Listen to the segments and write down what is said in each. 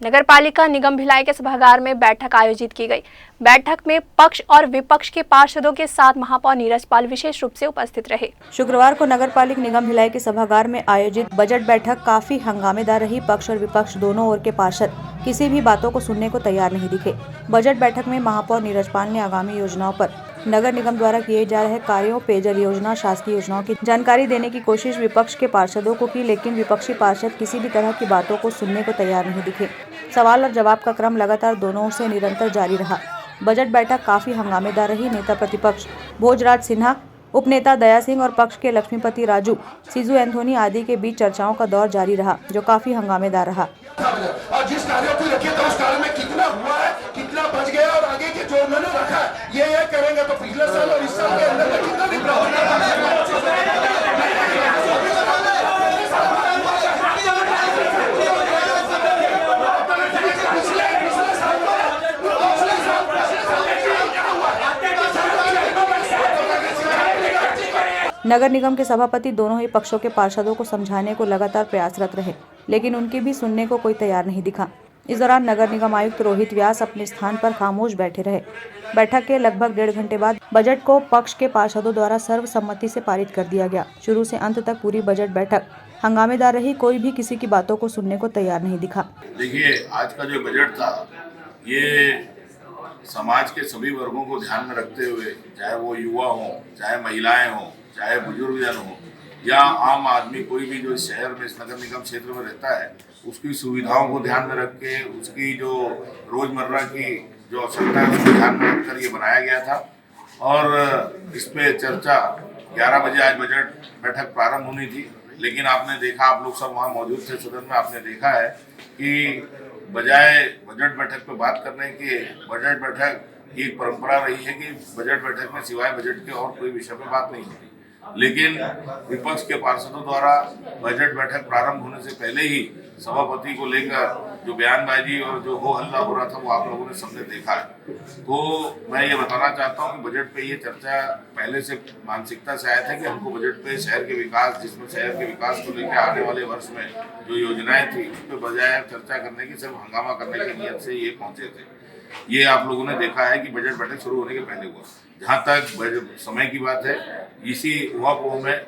नगर पालिका निगम भिलाई के सभागार में बैठक आयोजित की गई। बैठक में पक्ष और विपक्ष के पार्षदों के साथ महापौर नीरज पाल विशेष रूप से उपस्थित रहे। शुक्रवार को नगर पालिका निगम भिलाई के सभागार में आयोजित बजट बैठक काफी हंगामेदार रही। पक्ष और विपक्ष दोनों ओर के पार्षद किसी भी बातों को सुनने को तैयार नहीं दिखे। बजट बैठक में महापौर नीरज पाल ने आगामी योजनाओं पर नगर निगम द्वारा किए जा रहे कार्यों, पेयजल योजना, शासकीय योजनाओं की जानकारी देने की कोशिश विपक्ष के पार्षदों को की, लेकिन विपक्षी पार्षद किसी भी तरह की बातों को सुनने को तैयार नहीं दिखे। सवाल और जवाब का क्रम लगातार दोनों से निरंतर जारी रहा। बजट बैठक काफी हंगामेदार रही। नेता प्रतिपक्ष भोजराज सिन्हा, उपनेता दया सिंह और पक्ष के लक्ष्मीपति राजू, सीजू एंथोनी आदि के बीच चर्चाओं का दौर जारी रहा, जो काफी हंगामेदार रहा। और जिस कार्यों को रखे तो उस कार्य में कितना हुआ है, कितना बच गया और आगे के जो उन्होंने रखा है ये करेंगे तो पिछले साल और इस साल के अंदर में कितना भी नगर निगम के सभापति दोनों ही पक्षों के पार्षदों को समझाने को लगातार प्रयासरत रहे, लेकिन उनकी भी सुनने को कोई तैयार नहीं दिखा। इस दौरान नगर निगम आयुक्त रोहित व्यास अपने स्थान पर खामोश बैठे रहे। बैठक के लगभग 1.5 घंटे बाद बजट को पक्ष के पार्षदों द्वारा सर्वसम्मति से पारित कर दिया गया। शुरू से अंत तक पूरी बजट बैठक हंगामेदार रही। कोई भी किसी की बातों को सुनने को तैयार नहीं दिखा। देखिए, आज का जो बजट था ये समाज के सभी वर्गों को ध्यान में रखते हुए, चाहे वो युवा हो, चाहे महिलाएं हों, चाहे बुजुर्गजन हो या आम आदमी, कोई भी जो इस शहर में, इस नगर निगम क्षेत्र में रहता है, उसकी सुविधाओं को ध्यान में रख के, उसकी जो रोजमर्रा की जो आवश्यकता है उसको ध्यान में रखकर ये बनाया गया था। और इस पे चर्चा 11 बजे आज बजट बैठक प्रारंभ होनी थी, लेकिन आपने देखा, आप लोग सब वहाँ मौजूद थे सदन में, आपने देखा है कि बजाय बजट बैठक पे बात करने के, बजट बैठक की परंपरा रही है कि बजट बैठक में सिवाय बजट के और कोई विषय पे बात नहीं होती। लेकिन विपक्ष के पार्षदों द्वारा बजट बैठक प्रारंभ होने से पहले ही सभापति को लेकर जो बयानबाजी और जो हो हल्ला हो रहा था वो आप लोगों ने सबने देखा है। तो मैं ये बताना चाहता हूँ कि बजट पे ये चर्चा पहले से मानसिकता से आया था कि हमको बजट पे शहर के विकास, जिसमें शहर के विकास को लेकर आने वाले वर्ष में जो योजनाएं थी उस पर बजाय चर्चा करने की, सिर्फ हंगामा करने की नीयत से ये पहुंचे थे। ये आप लोगों ने देखा है कि बजट बैठक शुरू होने के पहले हुआ। जहाँ तक समय की बात है, इसी उहापोह में,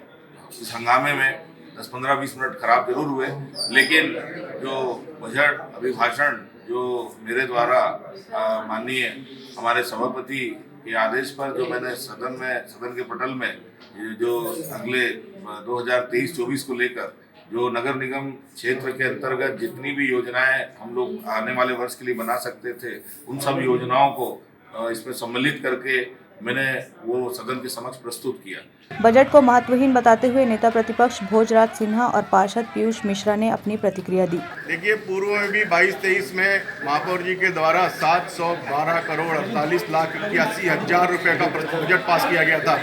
इस हंगामे में 10, 15, 20 मिनट खराब जरूर हुए, लेकिन जो बजट अभिभाषण जो मेरे द्वारा माननीय हमारे सभापति के आदेश पर जो मैंने सदन के पटल में जो अगले 2023-24 को लेकर जो नगर निगम क्षेत्र के अंतर्गत जितनी भी योजनाएं हम लोग आने वाले वर्ष के लिए बना सकते थे, उन सब योजनाओं को इसमें सम्मिलित करके मैंने वो सदन के समक्ष प्रस्तुत किया। बजट को महत्वहीन बताते हुए नेता प्रतिपक्ष भोजराज सिन्हा और पार्षद पीयूष मिश्रा ने अपनी प्रतिक्रिया दी। देखिए, पूर्व में भी 22-23 में महापौर जी के द्वारा 712 करोड़ 48 लाख 81 हजार रुपए का बजट पास किया गया था,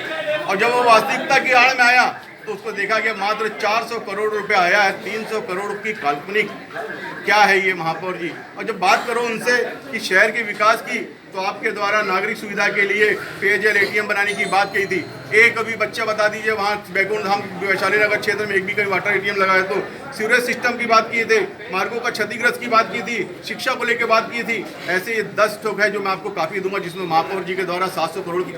और जब वो वास्तविकता की आड़ में आया तो उसको देखा गया मात्र 400 करोड़ रुपए आया है। 300 करोड़ की काल्पनिक क्या है ये महापौर जी। और जब बात करो उनसे कि शहर के विकास की, तो आपके द्वारा नागरिक सुविधा के लिए पेयजल एटीएम बनाने की बात कही थी। एक अभी बच्चा बता दीजिए वहाँ बैकुंठ धाम वैशाली नगर क्षेत्र में एक भी कभी वाटर एटीएम लगाया? तो सीवरेज सिस्टम की बात किए थे, मार्गों का क्षतिग्रस्त की बात की थी, शिक्षा को लेकर बात की थी। ऐसे ये 10 ठोक है जो मैं आपको काफ़ी दूंगा, जिसमें महापौर जी के द्वारा 700 करोड़ की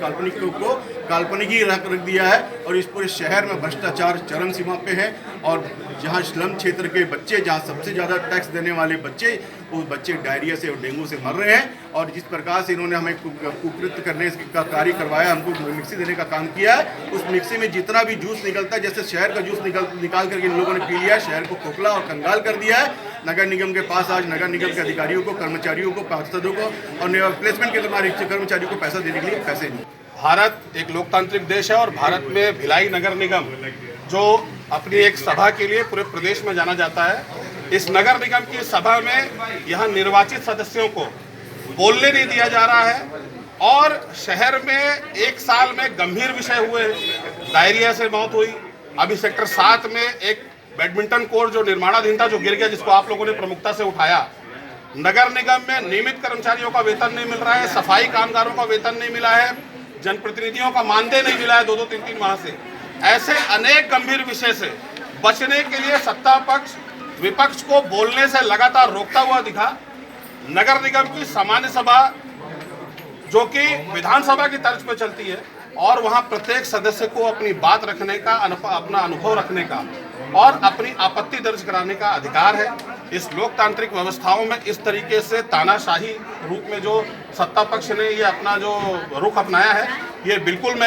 काल्पनिक ही रख दिया है। और इस पूरे शहर में भ्रष्टाचार चरम सीमा पे है, और जहाँ स्लम क्षेत्र के बच्चे, जहाँ सबसे ज़्यादा टैक्स देने वाले बच्चे, वो बच्चे डायरिया से और डेंगू से मर रहे हैं। और जिस प्रकार से इन्होंने हमें कुकृत्य करने का कार्य करवाया, हमको मिक्सी देने का काम किया है, उस मिक्सी में जितना भी जूस निकलता है, जैसे शहर का जूस निकाल करके इन लोगों ने पी लिया, शहर को खोखला और कंगाल कर दिया है। नगर निगम के पास आज नगर निगम के अधिकारियों को, कर्मचारियों को, पार्षदों को और प्लेसमेंट के कर्मचारियों को पैसा देने के लिए पैसे नहीं। भारत एक लोकतांत्रिक देश है, और भारत में भिलाई नगर निगम जो अपनी एक सभा के लिए पूरे प्रदेश में जाना जाता है, इस नगर निगम की सभा में यहाँ निर्वाचित सदस्यों को बोलने नहीं दिया जा रहा है। और शहर में एक साल में गंभीर विषय हुए, डायरिया से मौत हुई। अभी सेक्टर 7 में एक बैडमिंटन कोर्ट जो निर्माणाधीन था, जो गिर गया, जिसको आप लोगों ने प्रमुखता से उठाया। नगर निगम में नियमित कर्मचारियों का वेतन नहीं मिल रहा है, सफाई कामगारों का वेतन नहीं मिला है, जनप्रतिनिधियों का मानदेय नहीं मिला है 2-2, 3-3 माह से। ऐसे अनेक गंभीर विषय से बचने के लिए सत्ता पक्ष विपक्ष को बोलने से लगातार रोकता हुआ दिखा। नगर निगम की सामान्य सभा जो कि विधानसभा की तर्ज पर चलती है और वहां प्रत्येक सदस्य को अपनी बात रखने का, अपना अनुभव रखने का और अपनी आपत्ति दर्ज कराने का अधिकार है। इस लोकतांत्रिक व्यवस्थाओं में इस तरीके से तानाशाही रूप में जो सत्ता पक्ष ने ये अपना जो रुख अपनाया है, ये बिल्कुल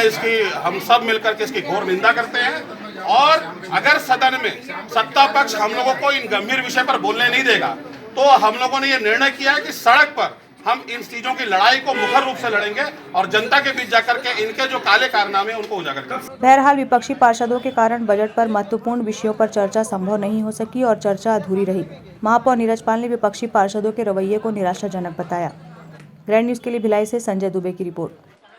हम सब मिलकर के इसकी घोर निंदा करते हैं। और अगर सदन में सत्ता पक्ष हम लोगों को इन गंभीर विषय पर बोलने नहीं देगा तो हम लोगों ने ये निर्णय किया है कि सड़क पर हम इन चीजों की लड़ाई को मुखर रूप से लड़ेंगे और जनता के बीच जाकर के इनके जो काले कारनामे उनको उजागर करेंगे। बहरहाल विपक्षी पार्षदों के कारण बजट पर महत्वपूर्ण विषयों पर चर्चा संभव नहीं हो सकी और चर्चा अधूरी रही। महापौर नीरज पाल ने विपक्षी पार्षदों के रवैये को निराशाजनक बताया। ग्रैंड न्यूज के लिए भिलाई से संजय दुबे की रिपोर्ट।